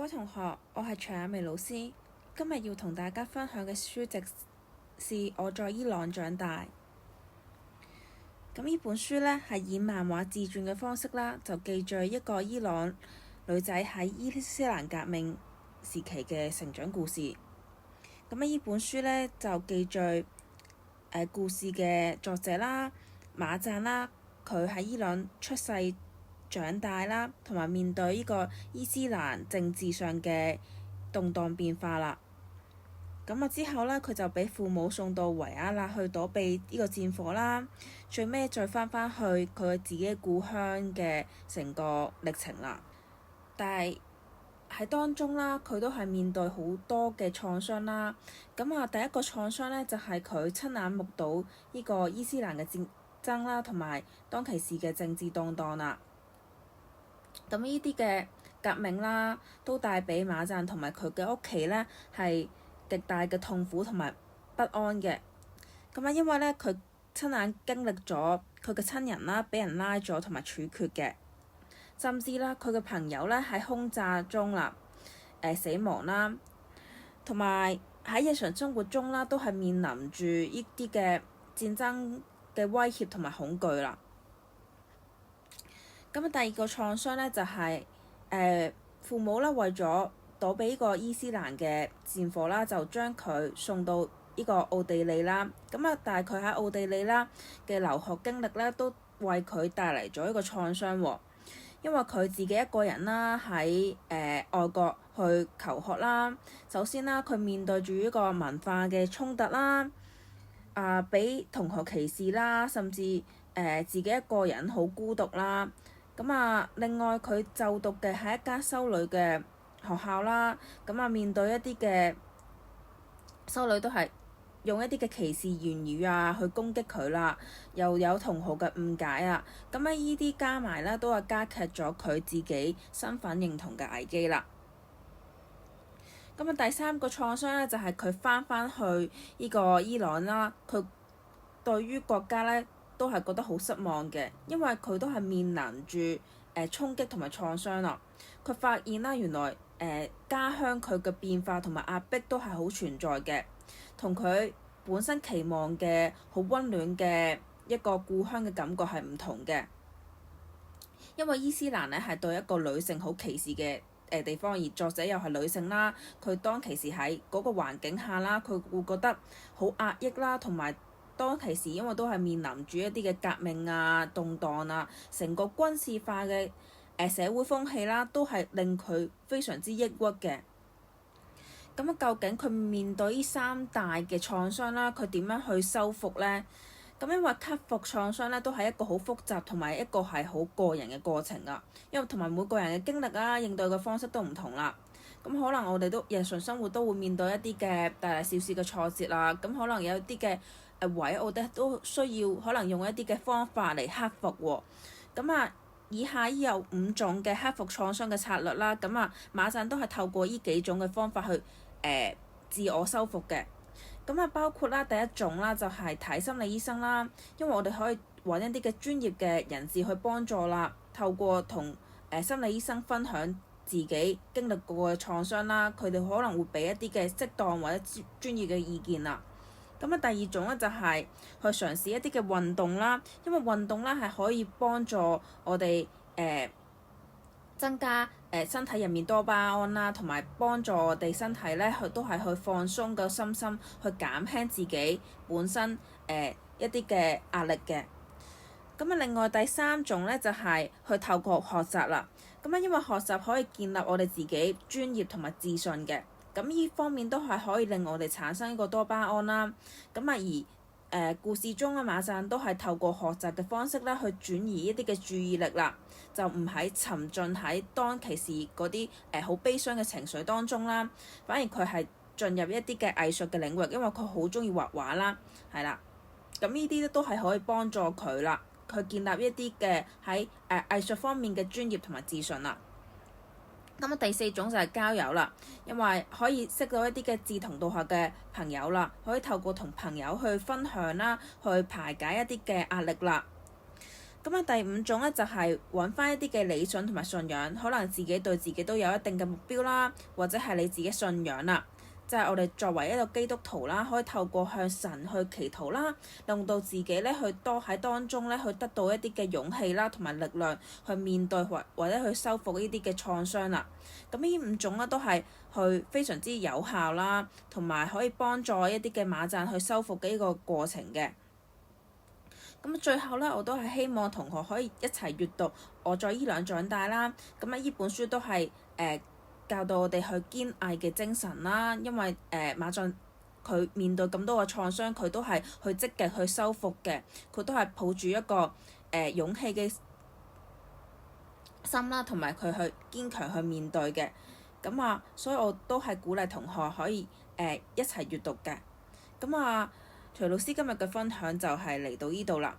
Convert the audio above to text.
各位同學，我係徐雅薇老師。今日要同大家分享嘅書籍是《我在伊朗長大》。咁呢本書呢，係以漫畫自傳嘅方式啦，就記載一個伊朗女仔喺伊斯蘭革命時期嘅成長故事。咁呢本書呢，就記載故事嘅作者啦，馬贊啦，佢喺伊朗出世長大啦，同埋面對呢個伊斯蘭政治上嘅動盪變化啦。咁之後呢，佢就俾父母送到維也納去躲避呢個戰火啦。最尾再翻返去佢自己故鄉嘅成個歷程啦。但係喺當中啦，佢都係面對好多嘅創傷啦。第一個創傷呢，就係佢親眼目睹呢個伊斯蘭嘅戰爭啦，同埋當其時嘅政治動盪啦。咁呢啲嘅革命啦，都帶俾馬贊同埋佢嘅屋企呢係極大嘅痛苦同埋不安嘅。因為呢，佢親眼經歷咗佢嘅親人啦，俾人拉咗同埋處決嘅，甚至啦佢嘅朋友呢喺轟炸中啦死亡啦，同埋喺日常生活中啦都係面臨住呢啲嘅戰爭嘅威脅同埋恐懼啦。第二個創傷呢，就係父母啦為咗躲避呢個伊斯蘭嘅戰火啦，就將佢送到呢個奧地利啦。但係佢喺奧地利啦嘅留學經歷咧，都為佢帶嚟咗一個創傷喎。因為佢自己一個人啦喺外國去求學啦，首先啦佢面對住呢個文化嘅衝突啦，俾同學歧視啦，甚至自己一個人好孤獨啦。另外佢就讀嘅係一間修女嘅學校啦。面對一啲嘅修女都係用一啲嘅歧視言語去攻擊佢啦，又有同學嘅誤解啊。呢啲加埋咧都係加劇咗佢自己身份認同嘅危機啦。第三個創傷咧就係佢翻去呢個伊朗啦，佢對於國家咧都係覺得好失望嘅，因為佢都係面臨住衝擊同埋創傷啦。佢發現啦，原來家鄉佢嘅變化同埋壓迫都係好存在嘅，同佢本身期望嘅好溫暖嘅一個故鄉嘅感覺係唔同嘅。因為伊斯蘭咧係對一個女性好歧視嘅地方，而作者又係女性啦，佢當其時喺嗰個環境下啦，佢會覺得好壓抑啦，同埋當其時因為都係面臨住一啲嘅革命動盪成個軍事化嘅社會風氣啦，都係令佢非常之抑鬱嘅。究竟佢面對呢三大嘅創傷啦，佢點樣去修復呢？因為克服創傷咧，都係一個好複雜同埋一個係好個人嘅過程啊。因為同埋每個人嘅經歷應對嘅方式都唔同啦。可能我哋都日常生活都會面對一啲嘅大大小小嘅挫折啦。可能有啲嘅位，我哋都需要可能用一啲嘅方法嚟克服喎。以下有5種嘅克服創傷嘅策略啦。馬贊都係透過呢幾種嘅方法去自我修復嘅。包括啦，第一種啦就係睇心理醫生啦，因為我哋可以揾一啲嘅專業嘅人士去幫助啦。透過同心理醫生分享自己經歷過嘅創傷啦，佢哋可能會俾一啲嘅適當或者專業嘅意見啦。第二種咧就係去嘗試一啲嘅運動啦，因為運動啦係可以幫助我哋增加身體入面多巴胺啦，同埋幫助我哋身體咧都係去放鬆個心，去減輕自己本身一啲嘅壓力嘅。另外第三種咧就係去透過學習啦。因為學習可以建立我哋自己專業同埋自信嘅。呢方面都係可以令我哋產生一個多巴胺啦。故事中馬贊都係透過學習嘅方式啦，去轉移一啲嘅注意力啦，就唔係沉浸喺當其時嗰啲好悲傷嘅情緒當中啦，反而佢係進入一啲嘅藝術嘅領域，因為佢好中意畫畫啦，係啦。呢啲都係可以幫助佢啦，佢建立一啲嘅喺藝術方面嘅專業同埋自信啦。第四種就係交友啦，因為可以識到一啲嘅志同道合嘅朋友啦，可以透過同朋友去分享啦，去排解一啲嘅壓力啦。咁啊，第五種咧就係揾翻一啲嘅理想同埋信仰，可能自己對自己都有一定嘅目標啦，或者係你自己信仰啦。就係我哋作為一個基督徒啦，可以透過向神去祈禱啦，令到自己咧去多喺當中咧去得到一啲嘅勇氣啦，同埋力量去面對或者去修復呢啲嘅創傷啦。咁呢五種咧都係去非常之有效啦，同埋可以幫助一啲嘅馬讚去修復嘅呢個過程嘅。咁最後咧，我都係希望同學可以一齊閱讀《我在伊朗長大》啦。咁呢本書都係教導我哋去堅毅嘅精神啦，因為馬讚佢面對咁多嘅創傷，佢都係去積極去修復嘅，佢都係抱住一個勇氣嘅心啦，同埋佢去堅強去面對嘅。咁啊，所以我都係鼓勵同學可以一齊閱讀嘅。咁啊，徐老師今日嘅分享就係嚟到呢度啦。